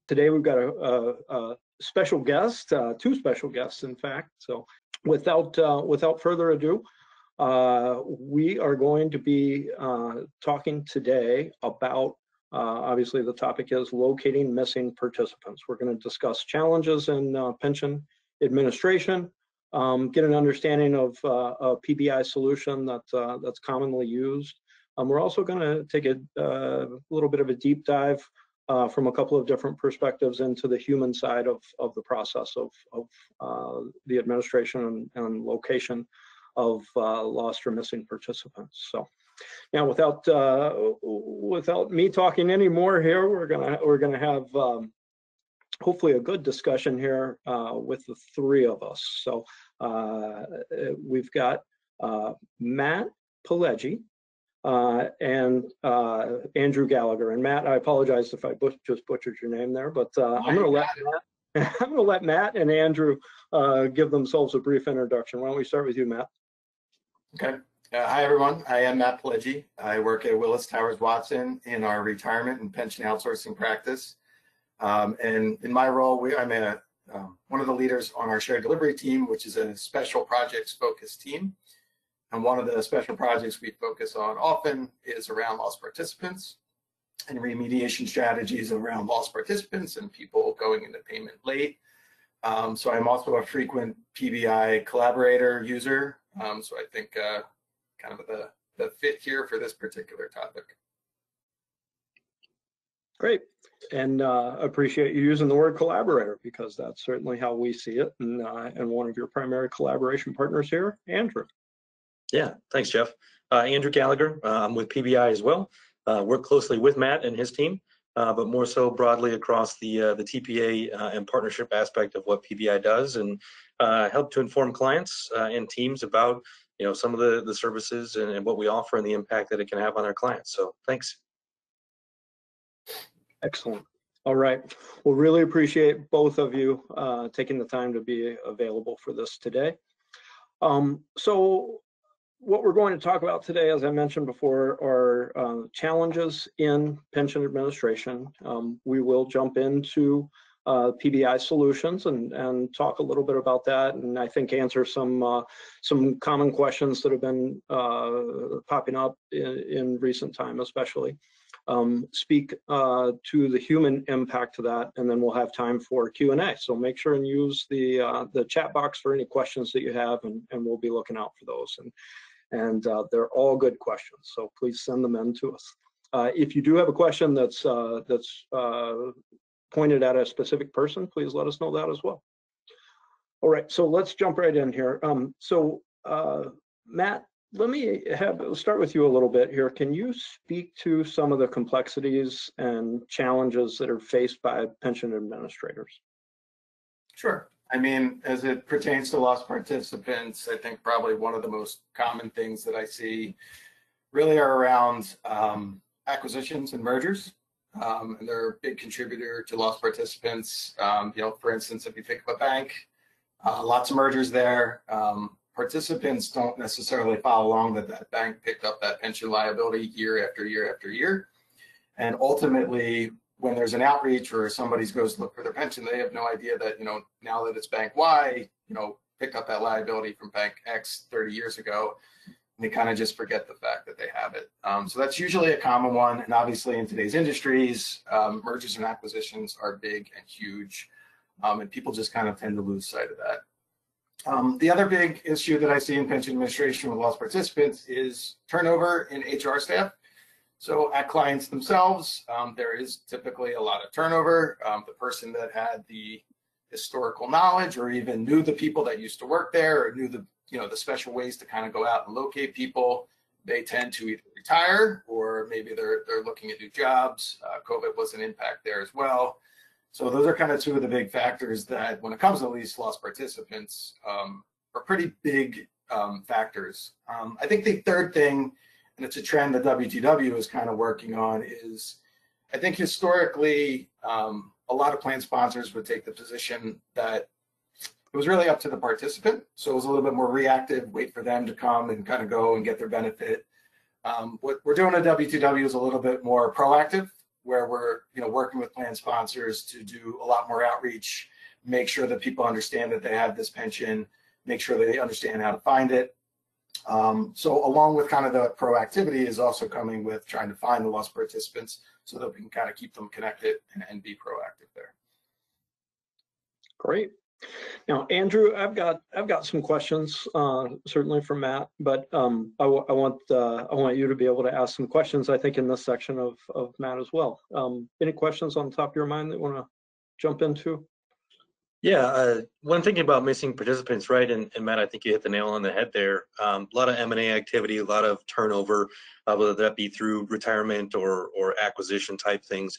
Today we've got a special guest, two special guests, in fact. So without further ado, we are going to be talking today about, obviously the topic is locating missing participants. We're going to discuss challenges in pension administration, get an understanding of a PBI solution that's commonly used. We're also going to take a little bit of a deep dive from a couple of different perspectives into the human side of the process of the administration and location of lost or missing participants. So now, without me talking any more here, we're gonna have hopefully a good discussion here with the three of us. So we've got Matt Pileggi and Andrew Gallagher. And Matt, I apologize if I just butchered your name there, but I'm gonna let Matt and Andrew give themselves a brief introduction. Why don't we start with you, Matt? Okay. Hi, everyone. I am Matt Pileggi. I work at Willis Towers Watson in our retirement and pension outsourcing practice. And in my role, I'm one of the leaders on our shared delivery team, which is a special projects focused team. And one of the special projects we focus on often is around lost participants and remediation strategies around lost participants and people going into payment late. So I'm also a frequent PBI collaborator user. So I think kind of the fit here for this particular topic. Great, and appreciate you using the word collaborator, because that's certainly how we see it, and one of your primary collaboration partners here, Andrew. Yeah, thanks, Jeff. Andrew Gallagher. I'm with PBI as well. Work closely with Matt and his team, but more so broadly across the TPA and partnership aspect of what PBI does, and help to inform clients and teams about some of the services and what we offer and the impact that it can have on our clients. So thanks. Excellent. All right. Well, really appreciate both of you taking the time to be available for this today. So what we're going to talk about today, as I mentioned before, are challenges in pension administration. We will jump into PBI solutions and talk a little bit about that, and I think answer some common questions that have been popping up in recent time, especially. Speak to the human impact to that, and then we'll have time for Q&A. So make sure and use the chat box for any questions that you have, and we'll be looking out for those. And they're all good questions, so please send them in to us. If you do have a question that's pointed at a specific person, please let us know that as well. All right, so let's jump right in here. Matt, let me start with you a little bit here. Can you speak to some of the complexities and challenges that are faced by pension administrators? Sure. I mean, as it pertains to lost participants, I think probably one of the most common things that I see really are around acquisitions and mergers. And they're a big contributor to lost participants. For instance, if you think of a bank, lots of mergers there. Participants don't necessarily follow along that bank picked up that pension liability year after year after year. And ultimately, when there's an outreach or somebody goes to look for their pension, they have no idea that, now that it's Bank Y, picked up that liability from Bank X 30 years ago. And they kind of just forget the fact that they have it. So that's usually a common one. And obviously in today's industries, mergers and acquisitions are big and huge. And people just kind of tend to lose sight of that. The other big issue that I see in pension administration with lost participants is turnover in HR staff. So at clients themselves, there is typically a lot of turnover. The person that had the historical knowledge or even knew the people that used to work there or knew the special ways to kind of go out and locate people, they tend to either retire or maybe they're looking at new jobs. COVID was an impact there as well. So those are kind of two of the big factors that, when it comes to these lost participants, are pretty big factors. I think the third thing, and it's a trend that WTW is kind of working on, is I think historically a lot of plan sponsors would take the position that it was really up to the participant. So it was a little bit more reactive, wait for them to come and kind of go and get their benefit. What we're doing at WTW is a little bit more proactive. where we're working with plan sponsors to do a lot more outreach, make sure that people understand that they have this pension, make sure that they understand how to find it. So along with kind of the proactivity is also coming with trying to find the lost participants so that we can kind of keep them connected and be proactive there. Great. Now, Andrew, I've got some questions, certainly for Matt, but I want you to be able to ask some questions, I think, in this section of Matt as well. Any questions on the top of your mind that you want to jump into? Yeah, when thinking about missing participants, right, and Matt, I think you hit the nail on the head there. A lot of M&A activity, a lot of turnover, whether that be through retirement or acquisition type things.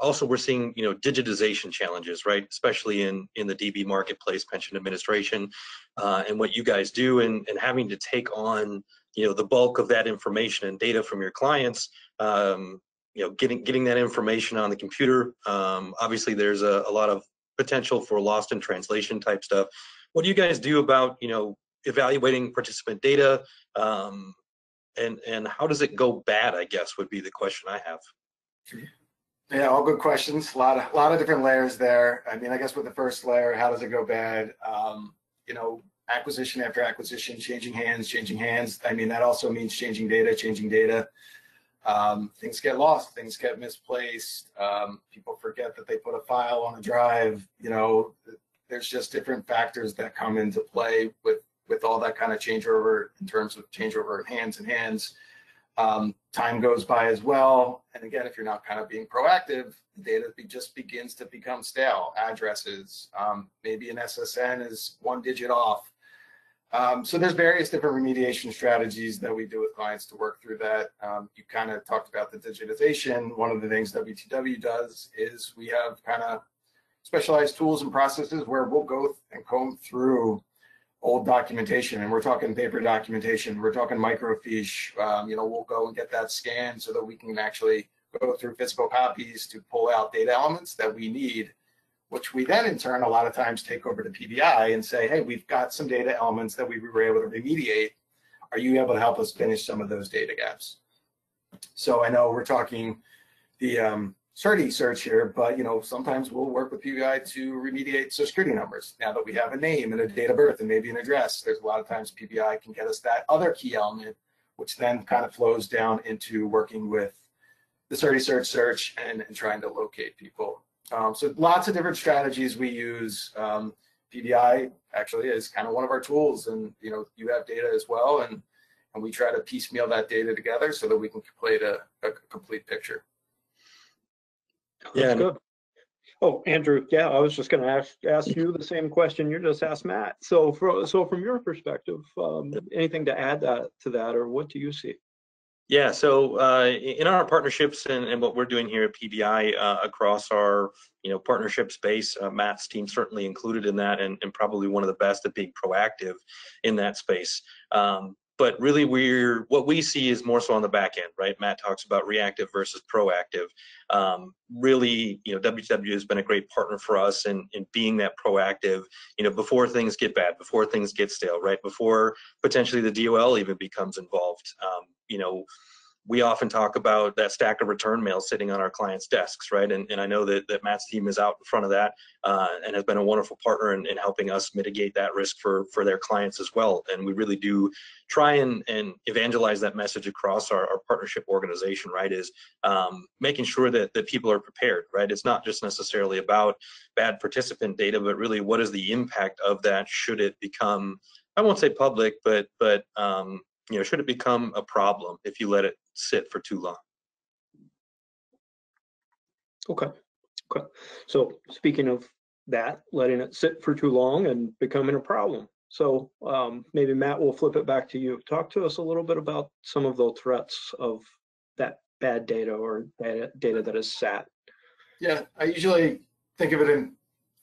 Also, we're seeing digitization challenges, right, especially in the DB marketplace, pension administration, and what you guys do, and having to take on the bulk of that information and data from your clients. Getting that information on the computer. Obviously, there's a lot of potential for lost in translation type stuff. What do you guys do about evaluating participant data, and how does it go bad, I guess, would be the question I have. Yeah, all good questions. A lot of different layers there. I mean, I guess with the first layer, how does it go bad? Acquisition after acquisition, changing hands. I mean, that also means changing data. Things get lost, things get misplaced. People forget that they put a file on a drive. There's just different factors that come into play with all that kind of changeover in terms of changeover of hands. Time goes by as well. And again, if you're not kind of being proactive, the data just begins to become stale. Addresses, maybe an SSN is 1 digit off. So there's various different remediation strategies that we do with clients to work through that. You kind of talked about the digitization. One of the things WTW does is we have kind of specialized tools and processes where we'll go and comb through old documentation, and we're talking paper documentation, we're talking microfiche. We'll go and get that scanned so that we can actually go through physical copies to pull out data elements that we need, which we then in turn a lot of times take over to PBI and say, hey, we've got some data elements that we were able to remediate. Are you able to help us finish some of those data gaps? So I know we're talking the CertiSearch here, but sometimes we'll work with PBI to remediate Social Security numbers. Now that we have a name and a date of birth and maybe an address, there's a lot of times PBI can get us that other key element, which then kind of flows down into working with the CertiSearch search and trying to locate people. So lots of different strategies we use. PBI actually is kind of one of our tools, and you have data as well, and we try to piecemeal that data together so that we can complete a complete picture. That's good. Oh, Andrew, yeah, I was just going to ask you the same question you just asked Matt. So from your perspective, anything to add to that, or what do you see? Yeah, so in our partnerships and what we're doing here at PBI across our partnership space, Matt's team certainly included in that, and probably one of the best at being proactive in that space. But really, what we see is more so on the back end, right? Matt talks about reactive versus proactive. Really, WTW has been a great partner for us in being that proactive, before things get bad, before things get stale, right? Before potentially the DOL even becomes involved. We often talk about that stack of return mail sitting on our clients' desks, right? And I know that Matt's team is out in front of that and has been a wonderful partner in helping us mitigate that risk for their clients as well. And we really do try and evangelize that message across our partnership organization, right? Is making sure that people are prepared, right? It's not just necessarily about bad participant data, but really what is the impact of that should it become, I won't say public, but should it become a problem if you let it sit for too long? Okay. So speaking of that, letting it sit for too long and becoming a problem. So maybe Matt, will flip it back to you. Talk to us a little bit about some of the threats of that bad data or data that is sat. Yeah, I usually think of it in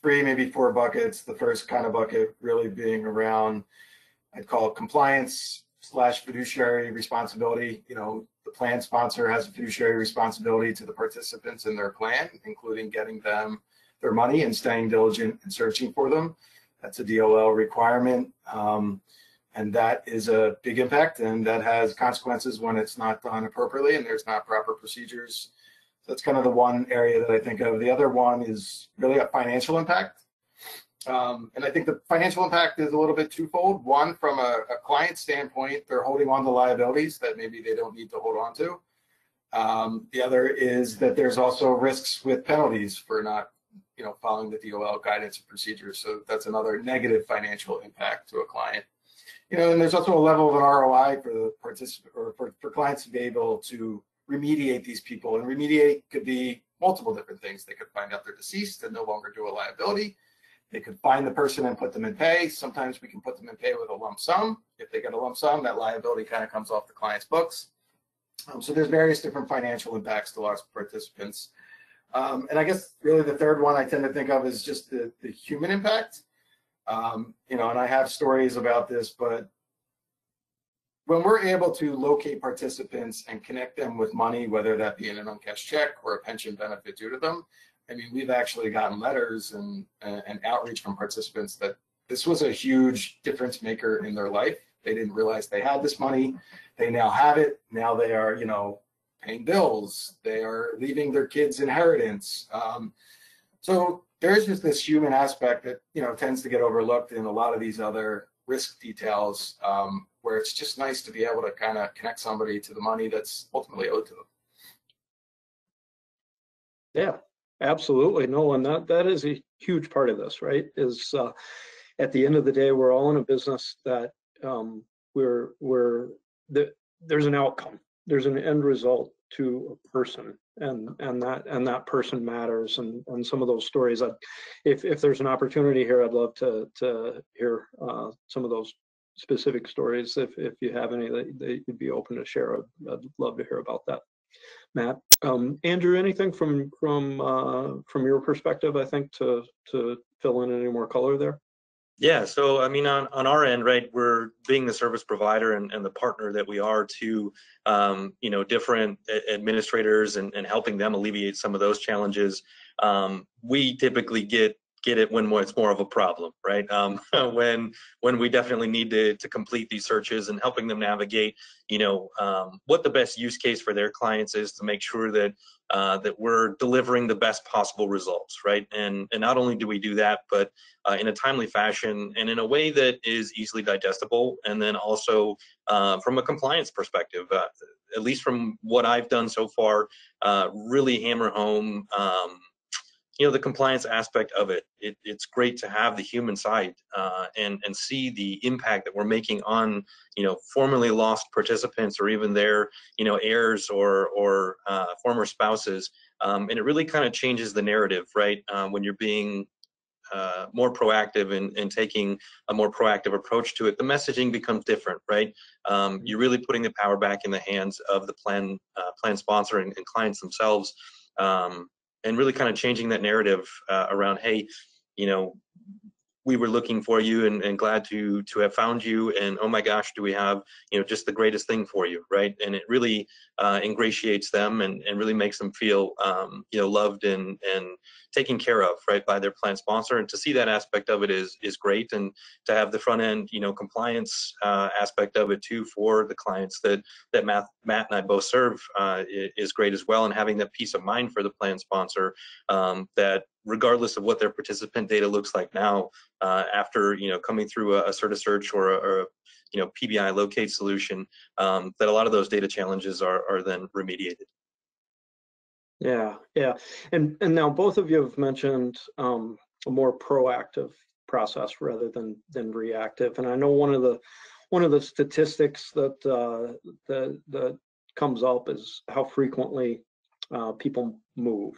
3, maybe 4 buckets. The first kind of bucket really being around, I'd call it compliance/fiduciary responsibility. The plan sponsor has a fiduciary responsibility to the participants in their plan, including getting them their money and staying diligent and searching for them. That's a DOL requirement, and that is a big impact, and that has consequences when it's not done appropriately and there's not proper procedures That's kind of the one area that I think of. The other one is really a financial impact. And I think the financial impact is a little bit twofold. One, from a client standpoint, they're holding on to liabilities that maybe they don't need to hold on to. The other is that there's also risks with penalties for not, following the DOL guidance and procedures. So that's another negative financial impact to a client. And there's also a level of an ROI for the participant or for clients to be able to remediate these people. And remediate could be multiple different things. They could find out they're deceased and no longer do a liability. They could find the person and put them in pay. Sometimes we can put them in pay with a lump sum. If they get a lump sum, that liability kind of comes off the client's books. So there's various different financial impacts to lost participants. And I guess really the third one I tend to think of is just the human impact. And I have stories about this, but when we're able to locate participants and connect them with money, whether that be in an uncashed check or a pension benefit due to them, I mean, we've actually gotten letters and outreach from participants that this was a huge difference maker in their life. They didn't realize they had this money. They now have it. Now they are, paying bills. They are leaving their kids inheritance. So there's just this human aspect that, tends to get overlooked in a lot of these other risk details, where it's just nice to be able to kind of connect somebody to the money that's ultimately owed to them. Yeah, absolutely. No, and that is a huge part of this, right? Is at the end of the day, we're all in a business that there's an outcome, there's an end result to a person, and that person matters. And some of those stories, if there's an opportunity here, I'd love to hear some of those specific stories. If you have any that you'd be open to share, I'd love to hear about that. Matt, Andrew, anything from your perspective, I think, to fill in any more color there? Yeah, so I mean, on our end, right, we're being the service provider and the partner that we are to, different administrators and helping them alleviate some of those challenges. We typically get it when it's more of a problem, right? When we definitely need to complete these searches and helping them navigate, what the best use case for their clients is to make sure that we're delivering the best possible results, right? And not only do we do that, but in a timely fashion and in a way that is easily digestible, and then also from a compliance perspective, at least from what I've done so far, really hammer home the compliance aspect of it. It's great to have the human side and see the impact that we're making on formerly lost participants or even their heirs or former spouses, and it really kind of changes the narrative, right? When you're being more proactive and taking a more proactive approach to it, the messaging becomes different, right? You're really putting the power back in the hands of the plan sponsor and clients themselves. And really kind of changing that narrative around, hey, we were looking for you and glad to have found you, and oh my gosh, do we have just the greatest thing for you, right? And it really ingratiates them and really makes them feel loved and taken care of, right, by their plan sponsor. And to see that aspect of it is great, and to have the front end compliance aspect of it too for the clients that Matt and I both serve is great as well. And having that peace of mind for the plan sponsor that regardless of what their participant data looks like now, after coming through a CertiSearch or a PBI locate solution, that a lot of those data challenges are then remediated. Yeah. And now both of you have mentioned a more proactive process rather than reactive. And I know one of the statistics that comes up is how frequently people move.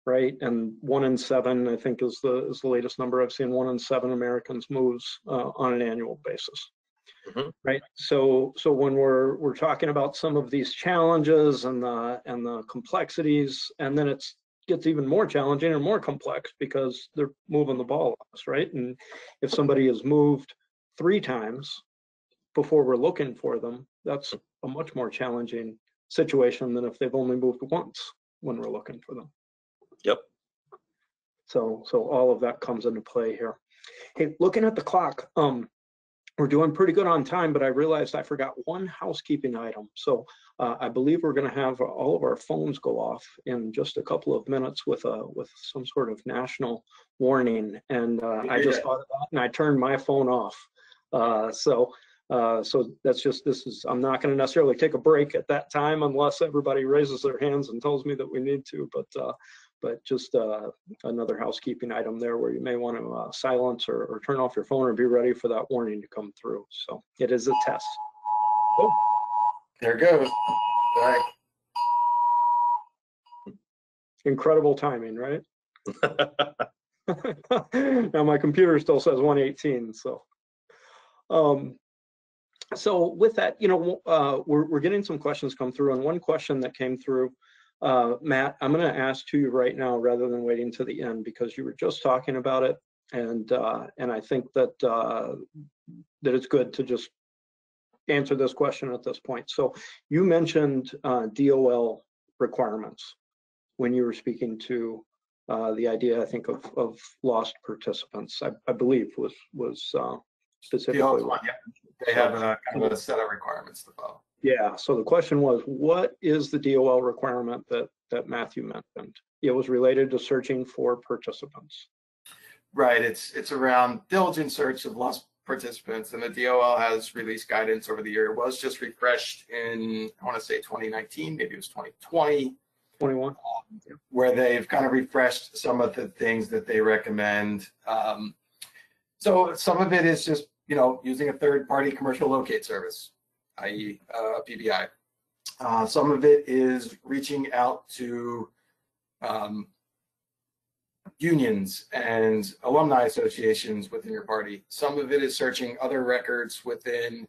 Right, and 1 in 7, I think, is the latest number I've seen. 1 in 7 Americans moves on an annual basis. Mm-hmm. Right. So when we're talking about some of these challenges and the complexities, and then it gets even more challenging and more complex because they're moving the ball on us, right? And if somebody has moved 3 times before we're looking for them, that's a much more challenging situation than if they've only moved once when we're looking for them. Yep. So all of that comes into play here. Hey, looking at the clock, we're doing pretty good on time, but I realized I forgot one housekeeping item. So I believe we're going to have all of our phones go off in just a couple of minutes with some sort of national warning. And I just thought of that and I turned my phone off. So that's just, I'm not going to necessarily take a break at that time unless everybody raises their hands and tells me that we need to, but just another housekeeping item there where you may want to silence or turn off your phone or be ready for that warning to come through. So it is a test. Oh, there it goes. All right. Incredible timing, right? Now my computer still says 118, so. So with that, we're getting some questions come through, and one question that came through, Matt, I'm going to ask to you right now rather than waiting to the end, because you were just talking about it, and I think that it's good to just answer this question at this point. So you mentioned DOL requirements when you were speaking to the idea, I think, of lost participants. I believe was specifically. One, yeah. They have kind of a set of requirements to follow. Yeah, so the question was, what is the DOL requirement that Matthew mentioned? It was related to searching for participants. Right, it's around diligent search of lost participants, and the DOL has released guidance over the year. It was just refreshed in, I want to say 2019, maybe it was 2020. 21. Where they've kind of refreshed some of the things that they recommend. So some of it is just, using a third-party commercial locate service, i.e. PBI. Some of it is reaching out to unions and alumni associations within your party. Some of it is searching other records within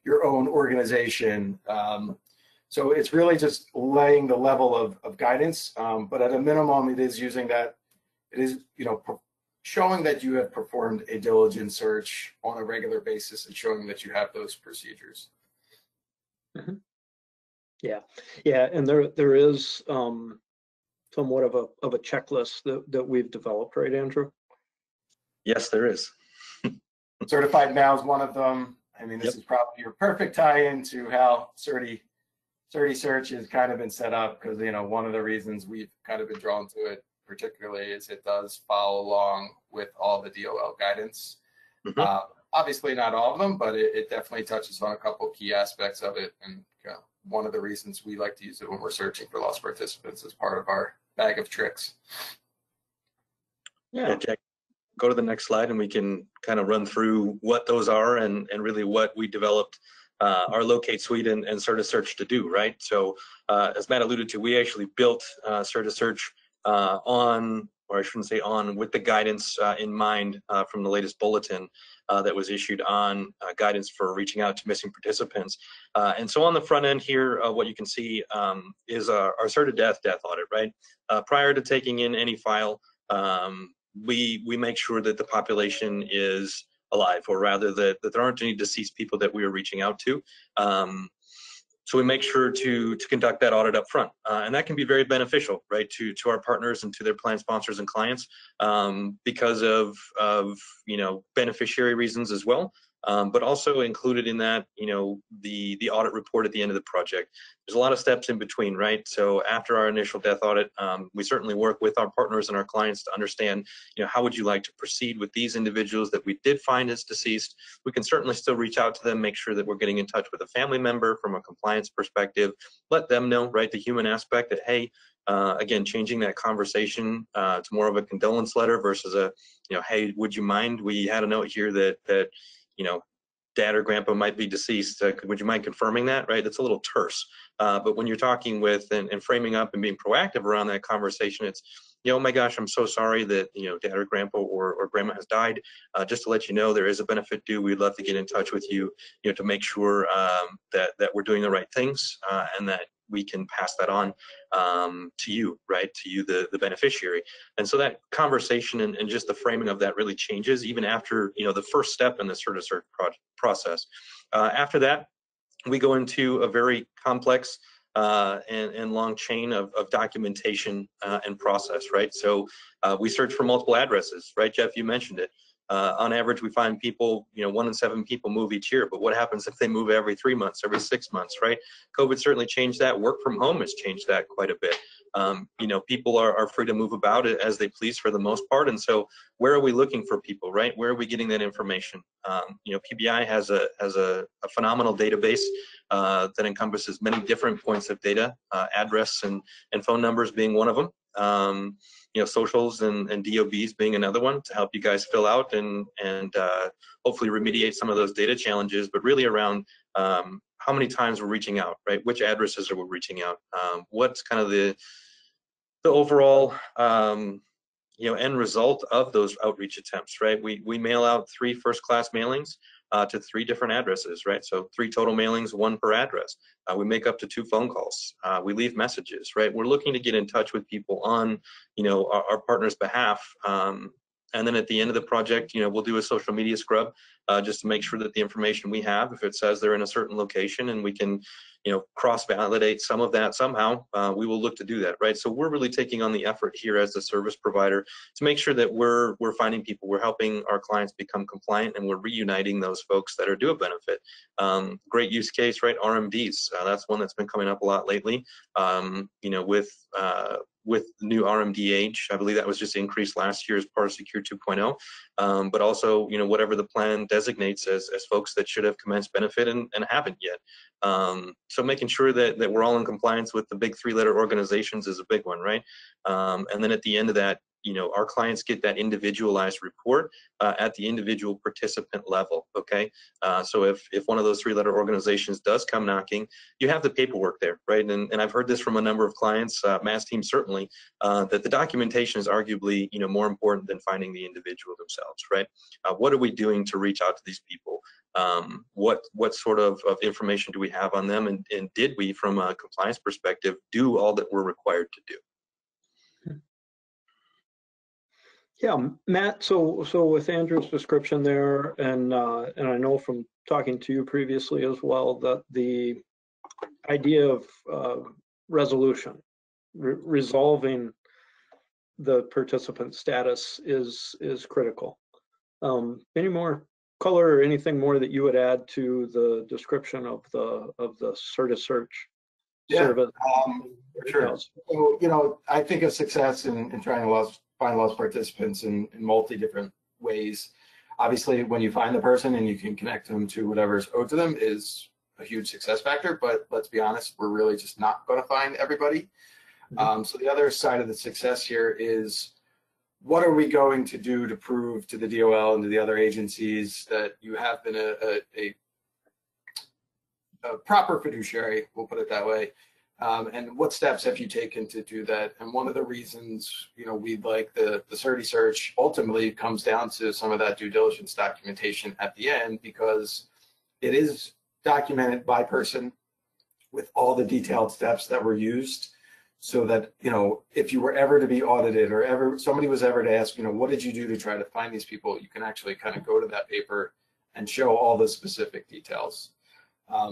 your own organization. So it's really just laying the level of guidance, but at a minimum, it is using that, it is, showing that you have performed a diligent search on a regular basis and showing that you have those procedures. Mm-hmm. Yeah, and there is somewhat of a checklist that we've developed, right, Andrew? Yes, there is. Certified Now is one of them. I mean, this is probably your perfect tie-in to how CertiSearch has kind of been set up, because one of the reasons we've kind of been drawn to it particularly is it does follow along with all the DOL guidance. Mm-hmm. Obviously not all of them, but it definitely touches on a couple key aspects of it, and one of the reasons we like to use it when we're searching for lost participants as part of our bag of tricks. Yeah, Jack, go to the next slide and we can kind of run through what those are and really what we developed our locate suite and CertiSearch to do, right? So as Matt alluded to, we actually built CertiSearch with the guidance in mind from the latest bulletin that was issued on guidance for reaching out to missing participants. And so on the front end here, what you can see is our certi death audit, right? Prior to taking in any file, we make sure that the population is alive, or rather that there aren't any deceased people that we are reaching out to. So we make sure to conduct that audit up front, and that can be very beneficial, right, to our partners and to their plan sponsors and clients, because of beneficiary reasons as well, but also included in that, the audit report at the end of the project. There's a lot of steps in between, right? So after our initial death audit, we certainly work with our partners and our clients to understand, how would you like to proceed with these individuals that we did find as deceased? We can certainly still reach out to them, make sure that we're getting in touch with a family member from a compliance perspective, let them know, right, the human aspect that, hey, again, changing that conversation to more of a condolence letter versus a, hey, would you mind? We had a note here that dad or grandpa might be deceased. Would you mind confirming that? Right? It's a little terse. But when you're talking with and framing up and being proactive around that conversation, it's, oh my gosh, I'm so sorry that dad or grandpa or grandma has died. Just to let you know, there is a benefit due. We'd love to get in touch with you, to make sure that we're doing the right things and that we can pass that on to you, right? To you, the beneficiary. And so that conversation and just the framing of that really changes even after, the first step in the CertiSearch process. After that, we go into a very complex and long chain of documentation and process, right? So we search for multiple addresses, right, Jeff? You mentioned it. On average, we find people, 1 in 7 people move each year, but what happens if they move every 3 months, every 6 months, right? COVID certainly changed that. Work from home has changed that quite a bit. People are free to move about it as they please for the most part. And so where are we looking for people, right? Where are we getting that information? PBI has a phenomenal database that encompasses many different points of data, address and phone numbers being one of them. Socials and DOBs being another one to help you guys fill out and hopefully remediate some of those data challenges, but really around how many times we're reaching out, right? Which addresses are we reaching out? What's kind of the overall end result of those outreach attempts, right? We mail out 3 first-class mailings to 3 different addresses, right? So 3 total mailings, 1 per address. We make up to 2 phone calls. We leave messages, right? We're looking to get in touch with people on, our partner's behalf. And then at the end of the project, we'll do a social media scrub just to make sure that the information we have, if it says they're in a certain location and we can, cross-validate some of that somehow, we will look to do that, right? So we're really taking on the effort here as the service provider to make sure that we're finding people, we're helping our clients become compliant, and we're reuniting those folks that are due a benefit. Great use case, right? RMDs, that's one that's been coming up a lot lately. With the new RMD age, I believe that was just increased last year as part of Secure 2.0, but also, whatever the plan designates as folks that should have commenced benefit and haven't yet. So making sure that we're all in compliance with the big 3-letter organizations is a big one, right? And then at the end of that, our clients get that individualized report at the individual participant level, okay? So if one of those 3-letter organizations does come knocking, you have the paperwork there, right? And I've heard this from a number of clients, Matt's team certainly, that the documentation is arguably, more important than finding the individual themselves, right? What are we doing to reach out to these people? What sort of information do we have on them? And did we, from a compliance perspective, do all that we're required to do? Yeah, Matt, so with Andrew's description there, and I know from talking to you previously as well, that the idea of resolution, resolving the participant status is critical. Any more color or anything more that you would add to the description of the CertiSearch service? Sure. So, I think of success in trying to find lost participants in multi different ways. Obviously, when you find the person and you can connect them to whatever's owed to them is a huge success factor, but let's be honest, we're really just not going to find everybody. So the other side of the success here is, what are we going to do to prove to the DOL and to the other agencies that you have been a proper fiduciary, we'll put it that way, and what steps have you taken to do that? And one of the reasons, we'd like the CertiSearch ultimately comes down to some of that due diligence documentation at the end, because it is documented by person with all the detailed steps that were used, so that, if you were ever to be audited or somebody was ever to ask, what did you do to try to find these people, you can actually kind of go to that paper and show all the specific details.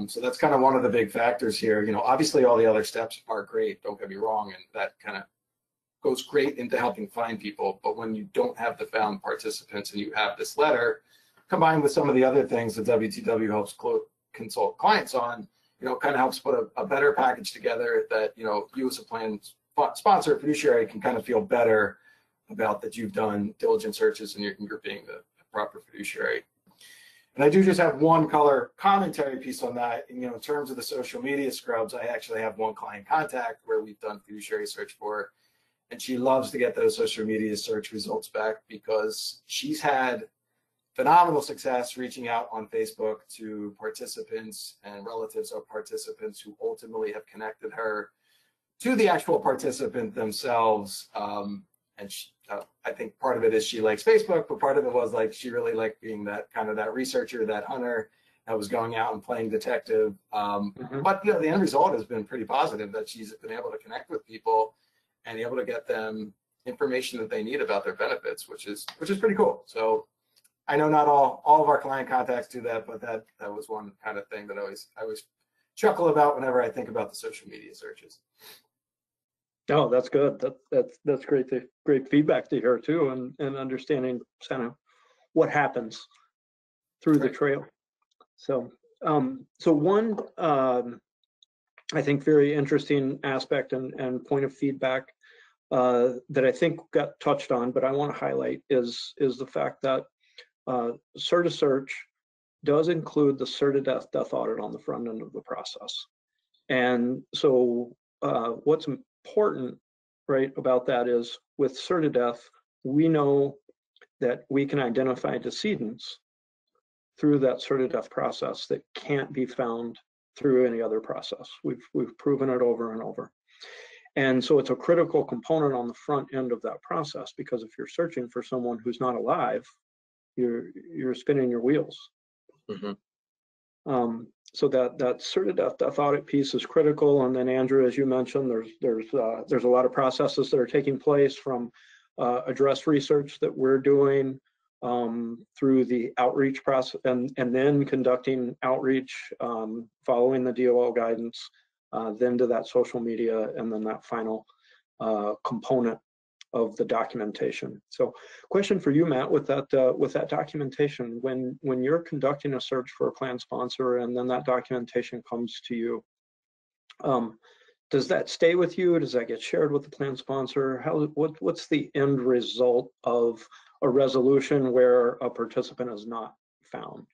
So that's kind of one of the big factors here. Obviously all the other steps are great, don't get me wrong, and that kind of goes great into helping find people. But when you don't have the found participants and you have this letter, combined with some of the other things that WTW helps consult clients on, kind of helps put a better package together that, you as a plan sponsor, fiduciary, can kind of feel better about that you've done diligent searches and you're being the proper fiduciary. And I do just have one color commentary piece on that. In terms of the social media scrubs, I actually have one client contact where we've done fiduciary search for, and she loves to get those social media search results back because she's had phenomenal success reaching out on Facebook to participants and relatives of participants who ultimately have connected her to the actual participant themselves. And I think part of it is she likes Facebook, but part of it was like she really liked being that kind of that researcher, that hunter that was going out and playing detective. But the end result has been pretty positive, that she's been able to connect with people and able to get them information that they need about their benefits, which is pretty cool. So I know not all of our client contacts do that, but that was one kind of thing that I always chuckle about whenever I think about the social media searches. Oh, that's good. That's great feedback to hear too, and understanding kind of what happens through the trail. So, so one, I think, very interesting aspect and point of feedback that I think got touched on, but I want to highlight is the fact that CertiSearch does include the CertiDeath death audit on the front end of the process. And so what's important, right, about that is with CertiDeath, we know that we can identify decedents through that CertiDeath process that can't be found through any other process. We've proven it over and over. And so it's a critical component on the front end of that process, because if you're searching for someone who's not alive, you're spinning your wheels. Mm-hmm. So that CertiDeath death audit piece is critical. And then Andrew, as you mentioned, there's a lot of processes that are taking place, from address research that we're doing through the outreach process, and then conducting outreach following the DOL guidance, then to that social media, and then that final component of the documentation. So, question for you, Matt, with that documentation, when you're conducting a search for a plan sponsor, and then that documentation comes to you, does that stay with you? Does that get shared with the plan sponsor? What's the end result of a resolution where a participant is not found?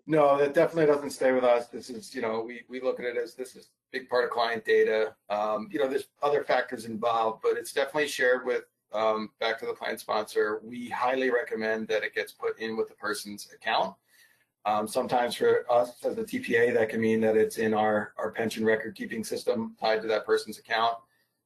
No, that definitely doesn't stay with us. This is, we look at it as this is a big part of client data. There's other factors involved, but it's definitely shared with, back to the plan sponsor. We highly recommend that it gets put in with the person's account. Sometimes for us as a TPA, that can mean that it's in our pension record keeping system tied to that person's account.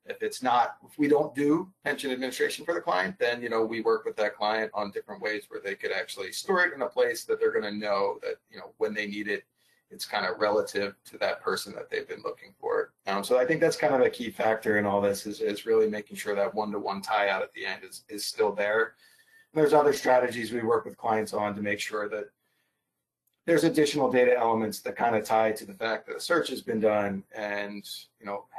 If it's not, if we don't do pension administration for the client, then, we work with that client on different ways where they could actually store it in a place that they're going to know that, when they need it, it's kind of relative to that person that they've been looking for. So I think that's kind of a key factor in all this is really making sure that one-to-one tie out at the end is still there. And there's other strategies we work with clients on to make sure that there's additional data elements that kind of tie to the fact that a search has been done and,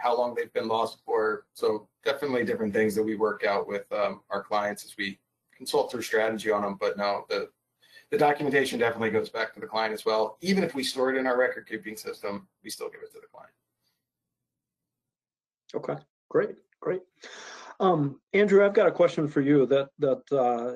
how long they've been lost for. So definitely different things that we work out with our clients as we consult through strategy on them. But no, the documentation definitely goes back to the client as well. Even if we store it in our record keeping system, we still give it to the client. Okay, great. Andrew, I've got a question for you that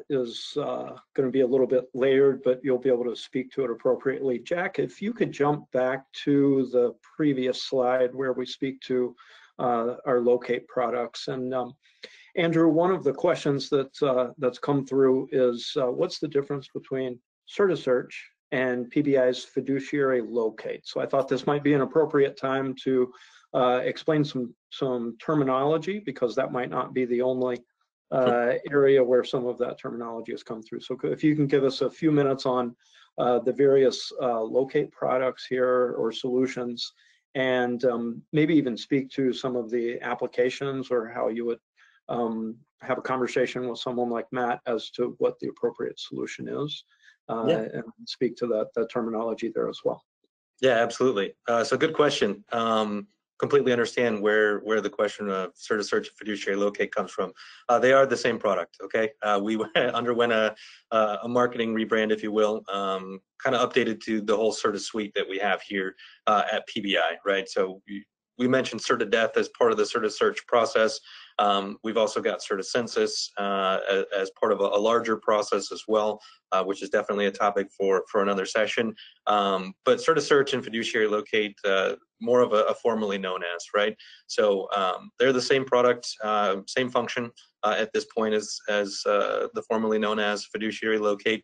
is going to be a little bit layered, but you'll be able to speak to it appropriately. Jack, if you could jump back to the previous slide where we speak to our locate products. And Andrew, one of the questions that's come through is what's the difference between CertiSearch and PBI's fiduciary locate? So I thought this might be an appropriate time to explain some terminology, because that might not be the only area where some of that terminology has come through. So if you can give us a few minutes on the various locate products here or solutions, and maybe even speak to some of the applications, or how you would have a conversation with someone like Matt as to what the appropriate solution is, and speak to that terminology there as well. Yeah, absolutely. So good question. Completely understand where the question of CertiSearch and fiduciary locate comes from. They are the same product, okay? We underwent a marketing rebrand, if you will, kind of updated to the whole Certi suite that we have here at PBI, right? So we mentioned CertiDeath as part of the CertiSearch process. We've also got CertiSensus as part of a larger process as well, which is definitely a topic for another session. But CertiSearch and fiduciary locate, more of a formally known as, right? So they're the same product, same function at this point as the formerly known as fiduciary locate.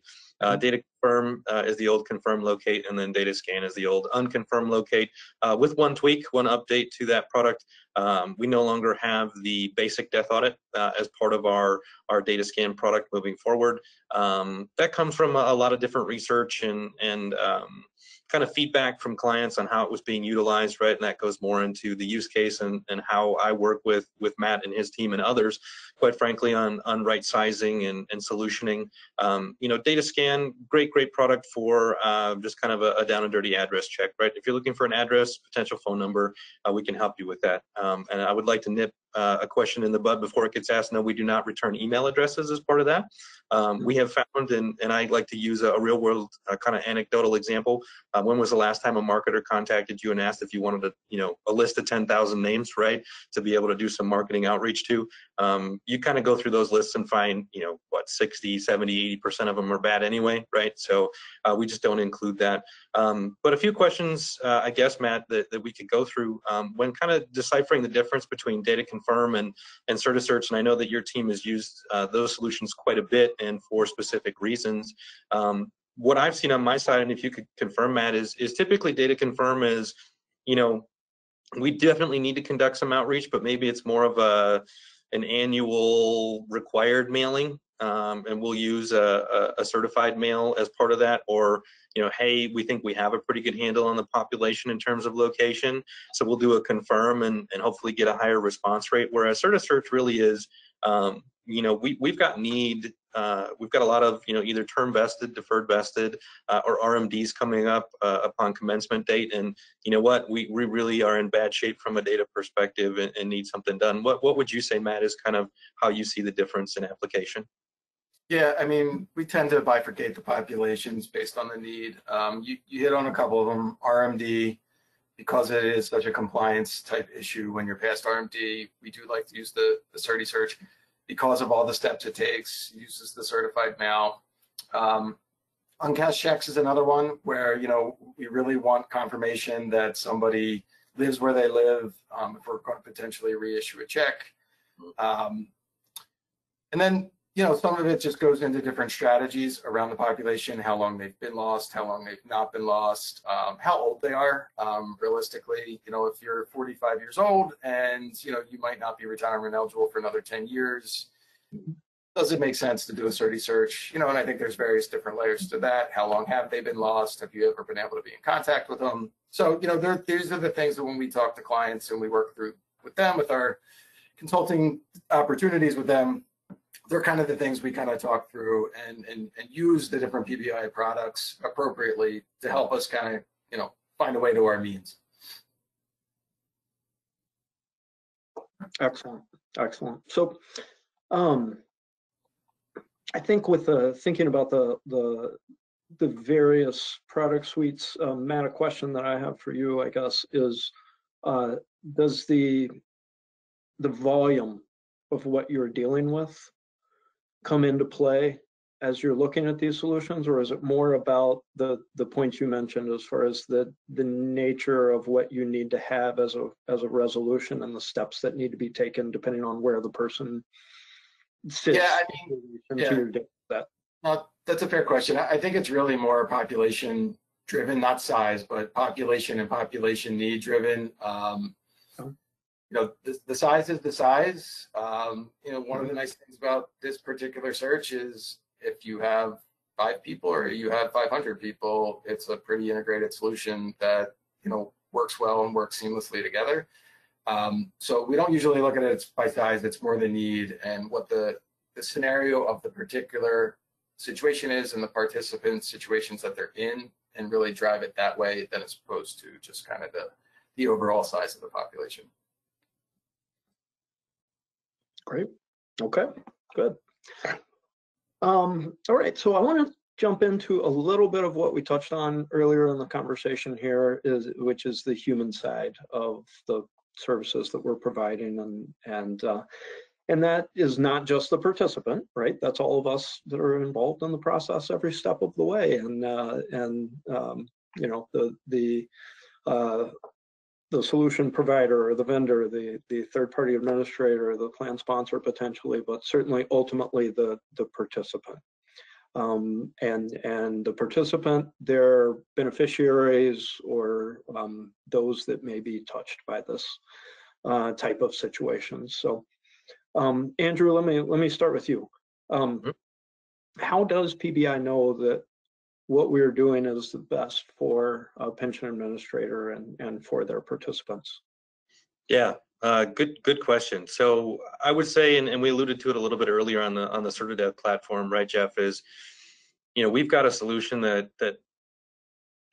Data confirm is the old confirm locate, and then data scan is the old unconfirm locate. With one tweak, one update to that product, we no longer have the basic death audit as part of our data scan product moving forward. That comes from a lot of different research and kind of feedback from clients on how it was being utilized, right? And that goes more into the use case and how I work with Matt and his team and others quite frankly, on right sizing and solutioning. Data scan, great product for just kind of a down and dirty address check, right? If you're looking for an address, potential phone number, we can help you with that. And I would like to nip a question in the bud before it gets asked. No, we do not return email addresses as part of that. We have found, and I like to use a real world kind of anecdotal example. When was the last time a marketer contacted you and asked if you wanted a list of 10,000 names, right, to be able to do some marketing outreach to? You kind of go through those lists and find, 60, 70, 80% of them are bad anyway, right? So we just don't include that. But a few questions, I guess, Matt, that we could go through when kind of deciphering the difference between Data Confirm and CertiSearch. And I know that your team has used those solutions quite a bit and for specific reasons. What I've seen on my side, and if you could confirm, Matt, is typically Data Confirm is, we definitely need to conduct some outreach, but maybe it's more of an annual required mailing, and we'll use a certified mail as part of that, or hey, we think we have a pretty good handle on the population in terms of location, so we'll do a confirm and hopefully get a higher response rate. Whereas CertiSearch really is, we've got a lot of either term vested, deferred vested, or RMDs coming up upon commencement date, and we really are in bad shape from a data perspective and need something done. What would you say, Matt, is kind of how you see the difference in application? Yeah, I mean, we tend to bifurcate the populations based on the need. You hit on a couple of them. RMD, because it is such a compliance type issue when you're past RMD, we do like to use the CertiSearch because of all the steps it takes, uses the certified mail. Uncashed checks is another one where, we really want confirmation that somebody lives where they live, if we're going to potentially reissue a check. And then, some of it just goes into different strategies around the population, how long they've been lost, how long they've not been lost, how old they are. Realistically, if you're 45 years old and, you might not be retirement eligible for another 10 years, does it make sense to do a CertiSearch? And I think there's various different layers to that. How long have they been lost? Have you ever been able to be in contact with them? So, these are the things that when we talk to clients and we work through with them, with our consulting opportunities with them, they're kind of the things we kind of talk through and use the different PBI products appropriately to help us kind of, find a way to our means. Excellent. So, I think with thinking about the various product suites, Matt, a question that I have for you, I guess, is does the volume of what you're dealing with come into play as you're looking at these solutions, or is it more about the points you mentioned as far as the nature of what you need to have as a resolution and the steps that need to be taken depending on where the person sits? Yeah, that's a fair question. I think it's really more population driven, not size, but population and population need driven. The size is the size. One of the nice things about this particular search is if you have 5 people or you have 500 people, it's a pretty integrated solution that, works well and works seamlessly together. So we don't usually look at it by size. It's more the need and what the scenario of the particular situation is and the participant situations that they're in, and really drive it that way than as opposed to just kind of the overall size of the population. Great. Okay, good. All right, so I want to jump into a little bit of what we touched on earlier in the conversation here, which is the human side of the services that we're providing, and that is not just the participant, right? That's all of us that are involved in the process every step of the way, and the solution provider or the vendor, the third-party administrator, the plan sponsor potentially, but certainly ultimately the participant. And the participant, their beneficiaries, or those that may be touched by this type of situation. So, Andrew, let me start with you. How does PBI know that what we're doing is the best for a pension administrator and for their participants? Yeah, good question. So I would say, and we alluded to it a little bit earlier on the CertiDev platform, right, Jeff? Is we've got a solution that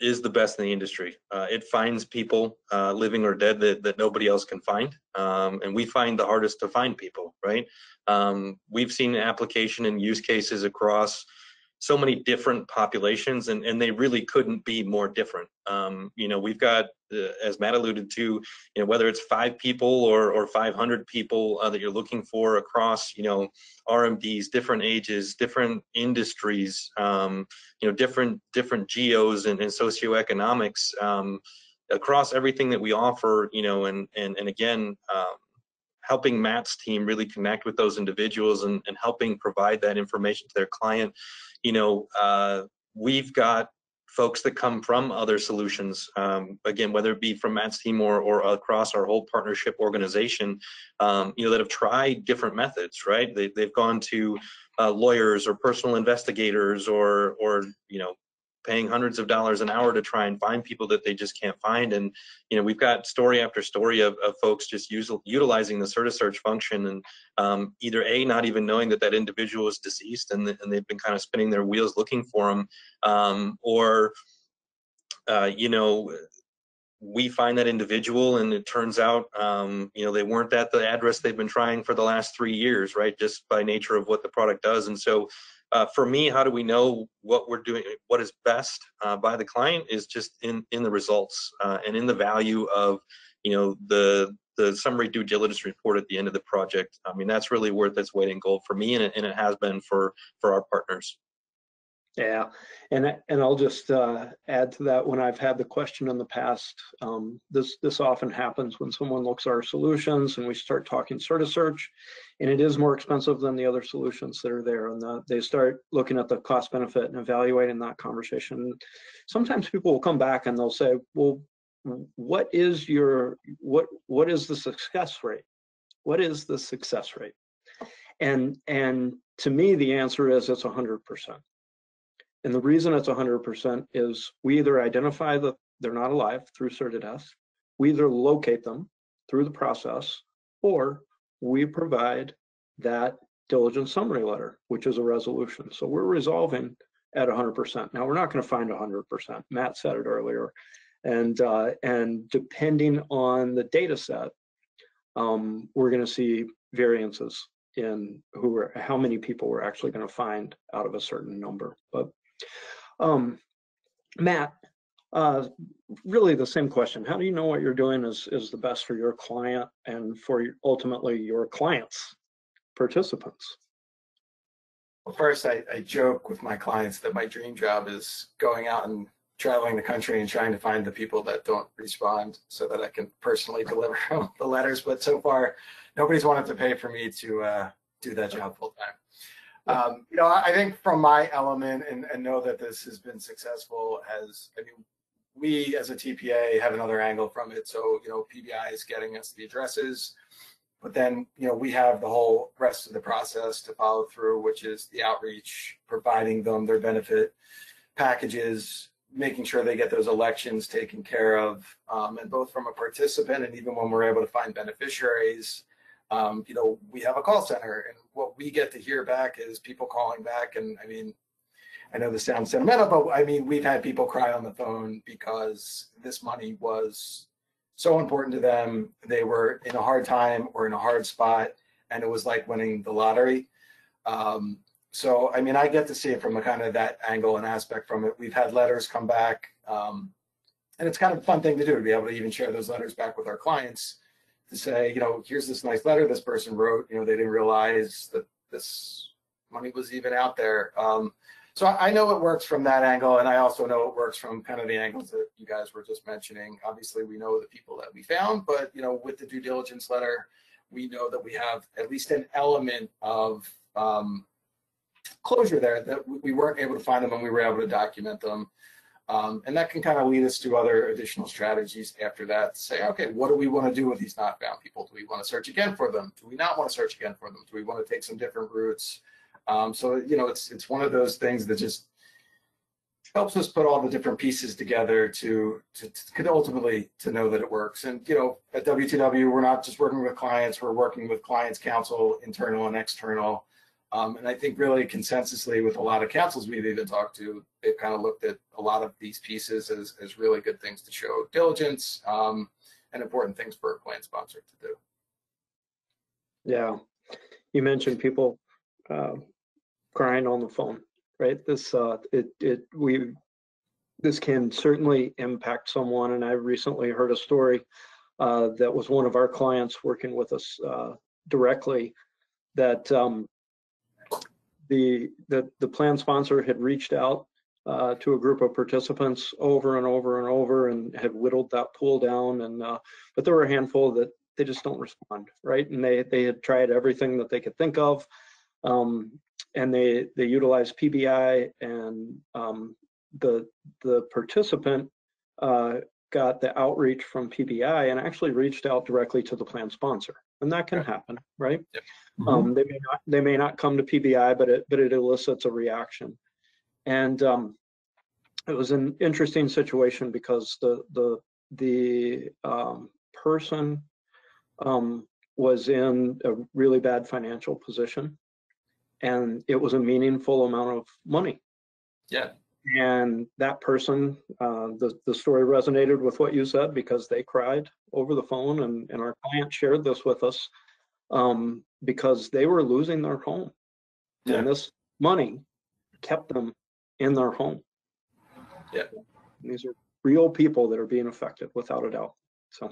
is the best in the industry. It finds people, living or dead, that nobody else can find, and we find the hardest to find people, right? We've seen application and use cases across so many different populations, and they really couldn't be more different. We've got, as Matt alluded to, whether it's 5 people or 500 people that you're looking for across, RMDs, different ages, different industries, different geos and socioeconomics, across everything that we offer, and again, helping Matt's team really connect with those individuals and helping provide that information to their client. We've got folks that come from other solutions, again, whether it be from Matt's team or across our whole partnership organization, that have tried different methods, right? They've gone to lawyers or personal investigators or paying hundreds of dollars an hour to try and find people that they just can't find. And we've got story after story of folks just utilizing the CertiSearch function and either not even knowing that individual is deceased and they've been kind of spinning their wheels looking for them, or we find that individual and it turns out they weren't at the address they've been trying for the last 3 years, right? Just by nature of what the product does. And so for me, how do we know what we're doing, what is best by the client, is just in the results and in the value of the summary due diligence report at the end of the project. I mean, that's really worth its weight in gold for me, and it has been for our partners. Yeah, and I'll just add to that. When I've had the question in the past, this often happens when someone looks at our solutions and we start talking CertiSearch, and it is more expensive than the other solutions that are there, and they start looking at the cost benefit and evaluating that conversation. Sometimes people will come back and they'll say, well, what is the success rate? What is the success rate? And to me, the answer is it's 100%. And the reason it's 100% is we either identify that they're not alive through CertiDev, we either locate them through the process, or we provide that diligence summary letter, which is a resolution. So we're resolving at 100%. Now, we're not going to find 100%. Matt said it earlier. And depending on the data set, we're going to see variances in how many people we're actually going to find out of a certain number. But Matt, really the same question. How do you know what you're doing is the best for your client and for ultimately your clients, participants? Well, first, I joke with my clients that my dream job is going out and traveling the country and trying to find the people that don't respond so that I can personally deliver the letters. But so far, nobody's wanted to pay for me to do that job full time. I think from my element and know that this has been successful we as a TPA have another angle from it. So, PBI is getting us the addresses, but then, we have the whole rest of the process to follow through, which is the outreach, providing them their benefit packages, making sure they get those elections taken care of, and both from a participant and even when we're able to find beneficiaries, we have a call center, and what we get to hear back is people calling back. And I know this sounds sentimental, but we've had people cry on the phone because this money was so important to them. They were in a hard time or in a hard spot, and it was like winning the lottery. So, I get to see it from a kind of that angle and aspect from it. We've had letters come back, and it's kind of a fun thing to do, to be able to even share those letters back with our clients, to say, here's this nice letter this person wrote. They didn't realize that this money was even out there. So I know it works from that angle, and I also know it works from kind of the angles that you guys were just mentioning. Obviously, we know the people that we found, but with the due diligence letter, we know that we have at least an element of closure there, that we weren't able to find them and we were able to document them. And that can kind of lead us to other additional strategies after that to say, okay, what do we want to do with these not found people? Do we want to search again for them? Do we not want to search again for them? Do we want to take some different routes? So, it's one of those things that just, helps us put all the different pieces together to ultimately to know that it works. And at WTW, we're not just working with clients, we're working with clients, counsel, internal and external. And I think really consensusly with a lot of counsels we've even talked to, they've kind of looked at a lot of these pieces as really good things to show diligence and important things for a plan sponsor to do. Yeah, you mentioned people crying on the phone, right? This this can certainly impact someone, and I recently heard a story that was one of our clients working with us directly, that the plan sponsor had reached out to a group of participants over and over and over and had whittled that pool down, and but there were a handful that they just don't respond, right? And they had tried everything that they could think of, and they utilized PBI, and the participant got the outreach from PBI and actually reached out directly to the plan sponsor, and that can happen, right? Yep. They may not come to PBI, but it elicits a reaction, and it was an interesting situation because the person was in a really bad financial position, and it was a meaningful amount of money. Yeah. And that person, the story resonated with what you said because they cried over the phone, and our client shared this with us because they were losing their home. Yeah. And this money kept them in their home. Yeah. And these are real people that are being affected, without a doubt. So.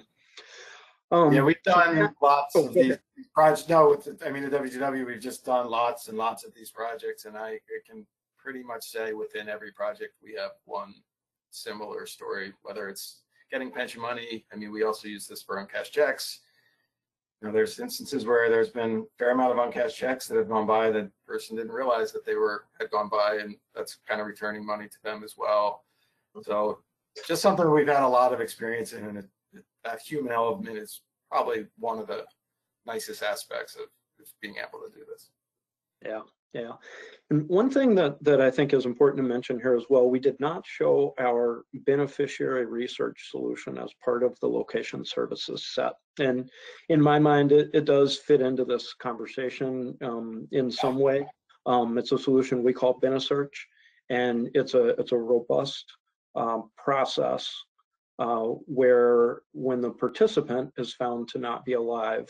Yeah, we've done lots of these projects. No, I mean, at WTW, we've just done lots and lots of these projects, and I can pretty much say within every project we have one similar story, whether it's getting pension money. I mean, we also use this for uncashed checks. There's instances where there's been a fair amount of uncashed checks that have gone by that person didn't realize that they had gone by, and that's kind of returning money to them as well. So just something we've had a lot of experience in, and that human element is probably one of the nicest aspects of being able to do this. Yeah, yeah. And one thing that I think is important to mention here as well, we did not show our beneficiary research solution as part of the location services set. And in my mind, it does fit into this conversation in some way. It's a solution we call BeneSearch, and it's a robust process where when the participant is found to not be alive,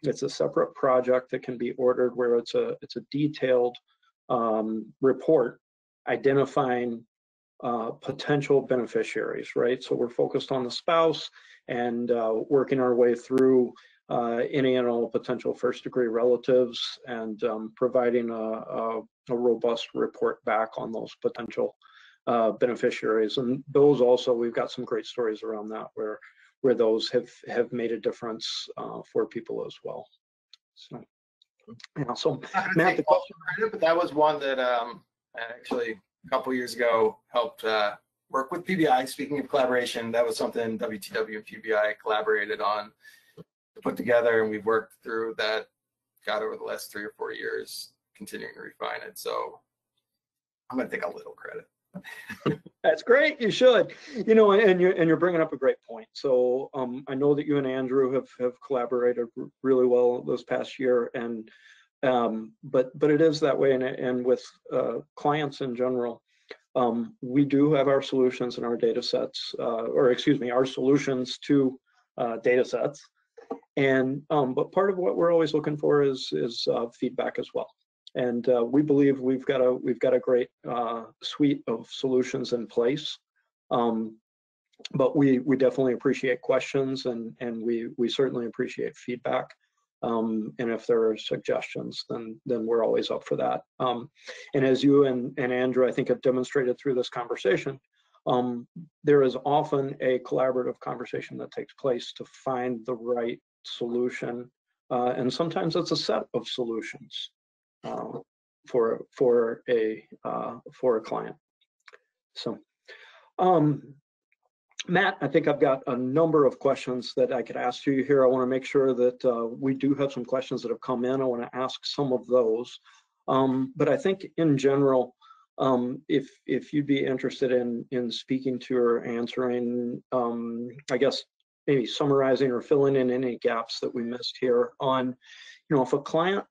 it's a separate project that can be ordered, where it's a detailed report identifying potential beneficiaries, right? So we're focused on the spouse and working our way through any and all potential first-degree relatives, and providing a robust report back on those potential beneficiaries. And those also, we've got some great stories around that where those have made a difference for people as well. So, yeah. So, Matt, the question, but that was one that actually a couple years ago helped work with PBI. Speaking of collaboration, that was something WTW and PBI collaborated on to put together, and we've worked through that. Got over the last 3 or 4 years, continuing to refine it. So, I'm going to take a little credit. That's great. You should, and you're bringing up a great point. So I know that you and Andrew have collaborated really well this past year, and but it is that way, and with clients in general, we do have our solutions and our data sets, our solutions to data sets, and but part of what we're always looking for is feedback as well. And we believe we've got a great suite of solutions in place, but we definitely appreciate questions, and we certainly appreciate feedback. And if there are suggestions, then we're always up for that. And as you and Andrew, I think, have demonstrated through this conversation, there is often a collaborative conversation that takes place to find the right solution, and sometimes it's a set of solutions for a client. So, Matt, I think I've got a number of questions that I could ask you here. I want to make sure that we do have some questions that have come in. I want to ask some of those, but I think in general, if you'd be interested in speaking to or answering, I guess maybe summarizing or filling in any gaps that we missed here on, if a client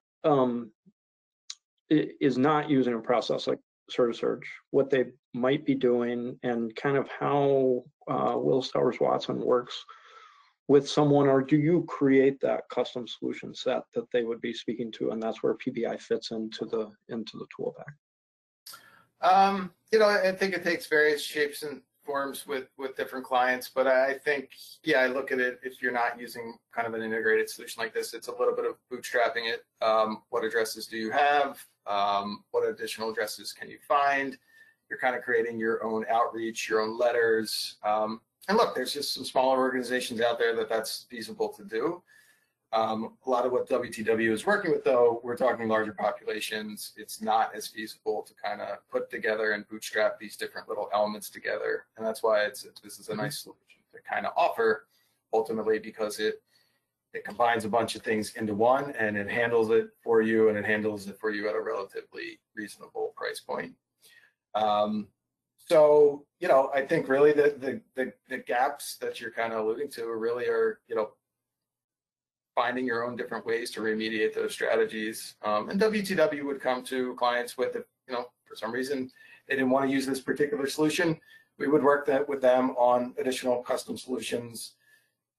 is not using a process like CertiSearch, what they might be doing, and kind of how Willis Towers Watson works with someone, or do you create that custom solution set that they would be speaking to, and that's where PBI fits into the tool bag? I think it takes various shapes and forms with different clients, but I think, yeah, I look at it, if you're not using kind of an integrated solution like this, it's a little bit of bootstrapping it. What addresses do you have? What additional addresses can you find? You're kind of creating your own outreach, your own letters. And look, there's just some smaller organizations out there that's feasible to do. A lot of what WTW is working with, though, we're talking larger populations. It's not as feasible to kind of put together and bootstrap these different little elements together. And that's why this is a nice solution to kind of offer, ultimately, because it combines a bunch of things into one, and it handles it for you, and it handles it for you at a relatively reasonable price point. So, I think really the gaps that you're kind of alluding to really are, finding your own different ways to remediate those strategies. And WTW would come to clients with, for some reason they didn't want to use this particular solution, we would work with them on additional custom solutions,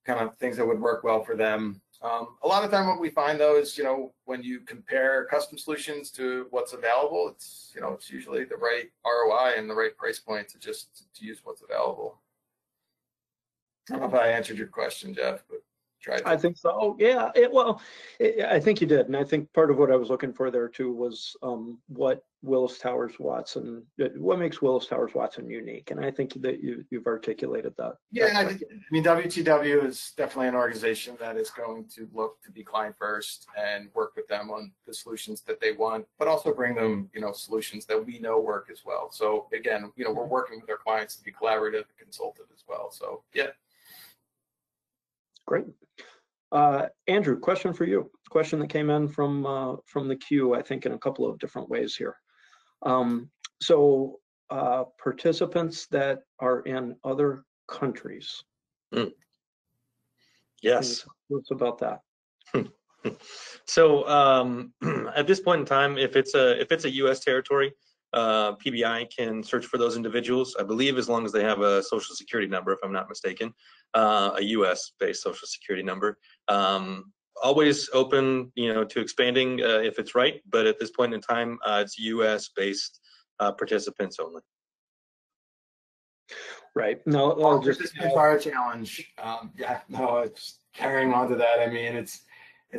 kind of things that would work well for them. A lot of time what we find, though, is, when you compare custom solutions to what's available, it's usually the right ROI and the right price point to use what's available. I don't know if I answered your question, Jeff, but tried to. I think so. Yeah. I think you did, and I think part of what I was looking for there too was what Willis Towers Watson, what makes Willis Towers Watson unique, and I think that you've articulated that. Yeah, I mean, WTW is definitely an organization that is going to look to be client first and work with them on the solutions that they want, but also bring them, solutions that we know work as well. So again, we're working with our clients to be collaborative and consultative as well. So yeah. Great. Andrew, question for you. Question that came in from the queue, I think in a couple of different ways here. So participants that are in other countries. Yes. What's about that? So at this point in time, if it's a U.S. territory, PBI can search for those individuals, I believe, as long as they have a social security number, if I'm not mistaken, a U.S.-based social security number. Always open, to expanding if it's right, but at this point in time, it's U.S.-based participants only. Right. No, All participants are a challenge. It's carrying on to that. I mean, it's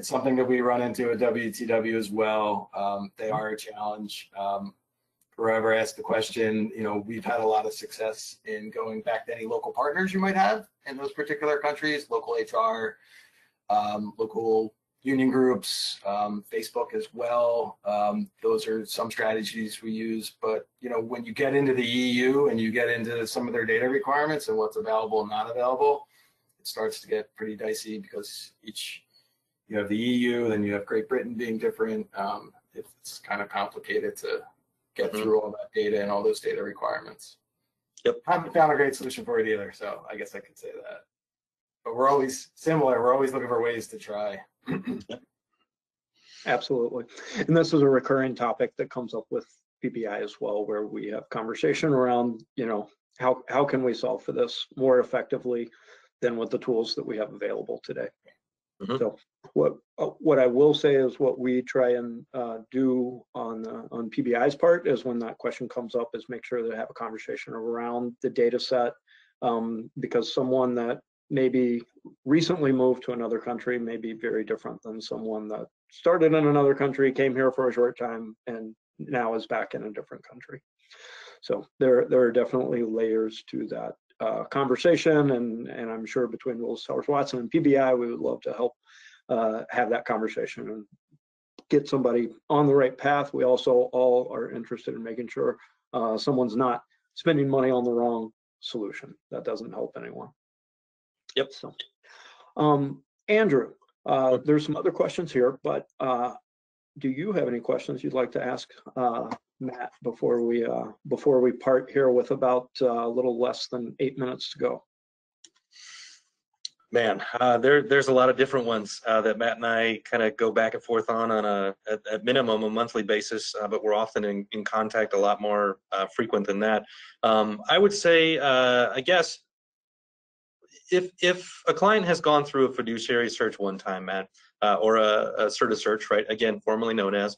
something that we run into at WTW as well. They are a challenge. Whoever asked the question, we've had a lot of success in going back to any local partners you might have in those particular countries, local HR, local union groups, Facebook as well. Those are some strategies we use. But, when you get into the EU and you get into some of their data requirements and what's available and not available, it starts to get pretty dicey because you have the EU, then you have Great Britain being different. It's kind of complicated to get through all that data and all those data requirements. Yep. I haven't found a great solution for it either, so I guess I could say that. But we're always similar. We're always looking for ways to try. Absolutely. And this is a recurring topic that comes up with PBI as well, where we have conversation around, how can we solve for this more effectively than with the tools that we have available today. Mm-hmm. So what I will say is what we try and do on PBI's part is when that question comes up is make sure to have a conversation around the data set, because someone that maybe recently moved to another country may be very different than someone that started in another country, came here for a short time, and now is back in a different country. So there are definitely layers to that conversation, and I'm sure between Willis Towers Watson and PBI, we would love to help have that conversation and get somebody on the right path. We also all are interested in making sure someone's not spending money on the wrong solution. That doesn't help anyone. Yep. So, Andrew, there's some other questions here, but do you have any questions you'd like to ask Matt, before we part here with about a little less than 8 minutes to go? Man, there's a lot of different ones that Matt and I kind of go back and forth on at minimum a monthly basis, but we're often in contact a lot more frequent than that. I would say, I guess, if a client has gone through a fiduciary search one time, Matt, or a CertiSearch, right? Again, formerly known as,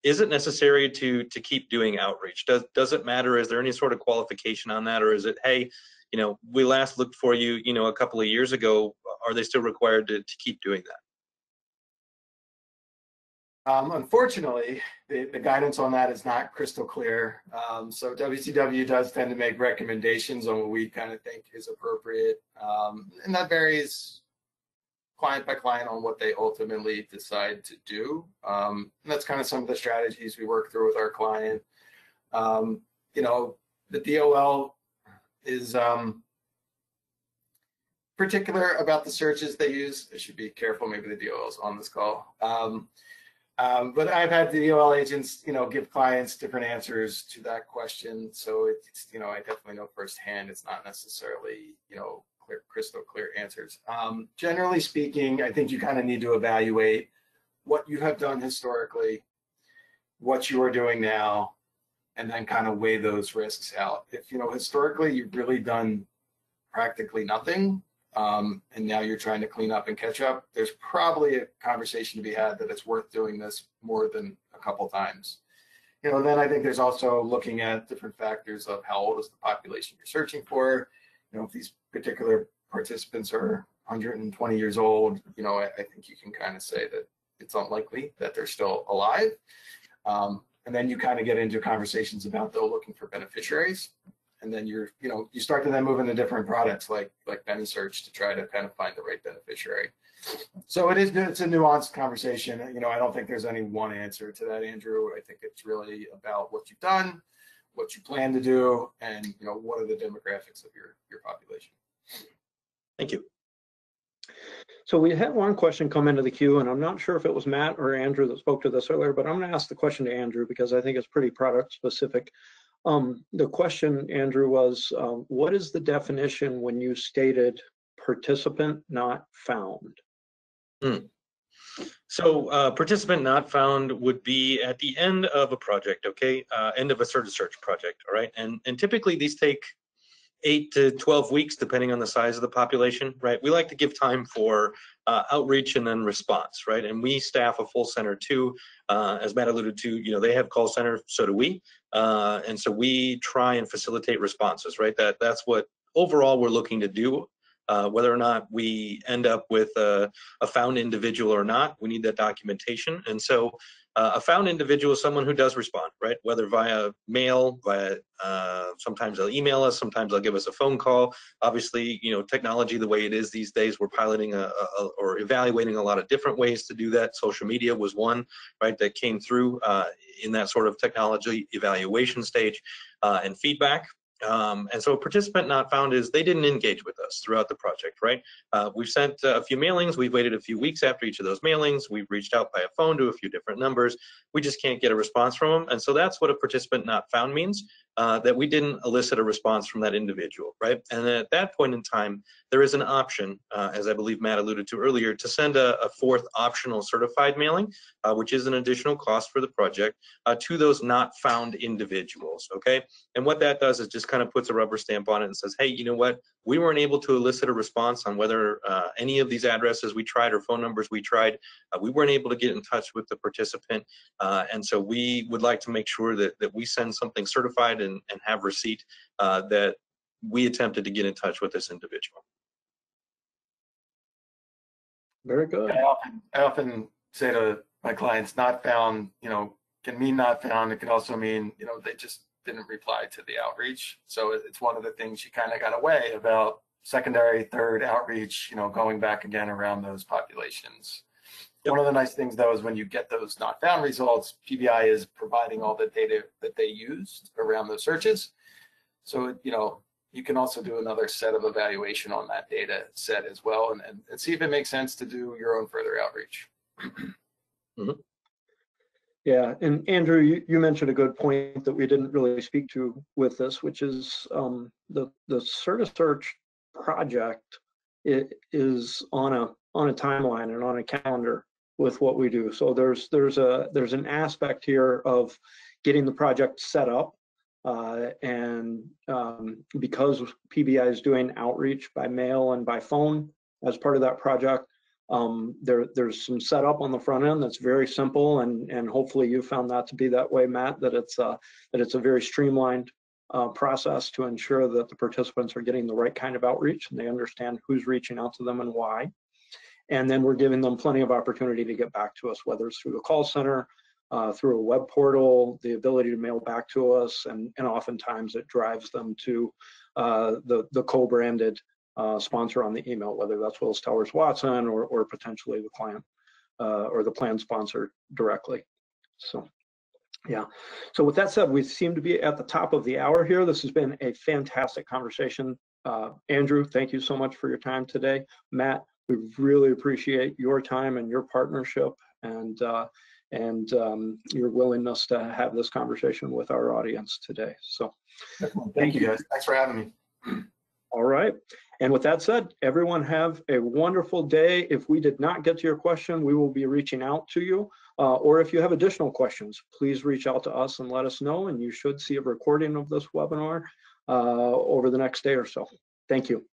is it necessary to keep doing outreach? Does it matter? Is there any sort of qualification on that, or is it, hey, we last looked for you, a couple of years ago. Are they still required to keep doing that? Unfortunately, the guidance on that is not crystal clear. So WCW does tend to make recommendations on what we kind of think is appropriate. And that varies client by client on what they ultimately decide to do. And that's kind of some of the strategies we work through with our client. The DOL is particular about the searches they use. I should be careful, maybe the DOL is on this call. But I've had the DOL agents, give clients different answers to that question. So it's, I definitely know firsthand it's not necessarily, crystal clear answers. Generally speaking, I think you kind of need to evaluate what you have done historically, what you are doing now, and then kind of weigh those risks out. If, historically you've really done practically nothing, and now you're trying to clean up and catch up, there's probably a conversation to be had that it's worth doing this more than a couple times. Then I think there's also looking at different factors of how old is the population you're searching for. If these particular participants are 120 years old, I think you can kind of say that it's unlikely that they're still alive. And then you kind of get into conversations about though looking for beneficiaries. And then you start to then move into different products like BeneSearch to try to kind of find the right beneficiary. So it's a nuanced conversation. I don't think there's any one answer to that, Andrew. I think it's really about what you've done, what you plan to do, and what are the demographics of your population. Thank you. So we had one question come into the queue, and I'm not sure if it was Matt or Andrew that spoke to this earlier, but I'm going to ask the question to Andrew because I think it's pretty product specific. The question, Andrew, was what is the definition when you stated participant not found? So participant not found would be at the end of a project, okay? End of a CertiSearch project, all right? And typically these take 8 to 12 weeks, depending on the size of the population, right? We like to give time for outreach and then response, right? And we staff a full center too. As Matt alluded to, they have call center, so do we. And so we try and facilitate responses, right? That's what overall we're looking to do. Whether or not we end up with a found individual or not, we need that documentation. And so a found individual is someone who does respond, right? Whether via mail, sometimes they'll email us, sometimes they'll give us a phone call. Obviously, technology the way it is these days, we're piloting or evaluating a lot of different ways to do that. Social media was one, right, that came through in that sort of technology evaluation stage and feedback. And so a participant not found is they didn't engage with us throughout the project, right? We've sent a few mailings. We've waited a few weeks after each of those mailings. We've reached out by a phone to a few different numbers. We just can't get a response from them. And so that's what a participant not found means, that we didn't elicit a response from that individual, right? And at that point in time, there is an option, as I believe Matt alluded to earlier, to send a fourth optional certified mailing, which is an additional cost for the project, to those not found individuals, okay? And what that does is just kind of puts a rubber stamp on it and says, hey, you know what? We weren't able to elicit a response on whether any of these addresses we tried or phone numbers we tried. We weren't able to get in touch with the participant. And so we would like to make sure that we send something certified and have receipt that we attempted to get in touch with this individual. Very good. I often say to my clients, not found, can mean not found. It can also mean, they just didn't reply to the outreach. So it's one of the things you kind of got to weigh about secondary, third outreach, going back again around those populations. Yep. One of the nice things though is when you get those not found results, PBI is providing all the data that they used around those searches. So, you can also do another set of evaluation on that data set as well and see if it makes sense to do your own further outreach. Mm-hmm. Yeah, and Andrew, you mentioned a good point that we didn't really speak to with this, which is the CertiSearch project. It is on a timeline and on a calendar with what we do. So there's an aspect here of getting the project set up, and because PBI is doing outreach by mail and by phone as part of that project. There's some setup on the front end that's very simple, and hopefully you found that to be that way, Matt, that it's a very streamlined process to ensure that the participants are getting the right kind of outreach and they understand who's reaching out to them and why. And then we're giving them plenty of opportunity to get back to us, whether it's through the call center, through a web portal, the ability to mail back to us, and oftentimes it drives them to the co-branded sponsor on the email, whether that's Willis Towers Watson or potentially the client or the plan sponsor directly. So, yeah. So with that said, we seem to be at the top of the hour here. This has been a fantastic conversation. Andrew, thank you so much for your time today. Matt, we really appreciate your time and your partnership and your willingness to have this conversation with our audience today. So, thank you guys. Thanks for having me. All right. And with that said, everyone have a wonderful day. If we did not get to your question, we will be reaching out to you. Or if you have additional questions, please reach out to us and let us know. And you should see a recording of this webinar over the next day or so. Thank you.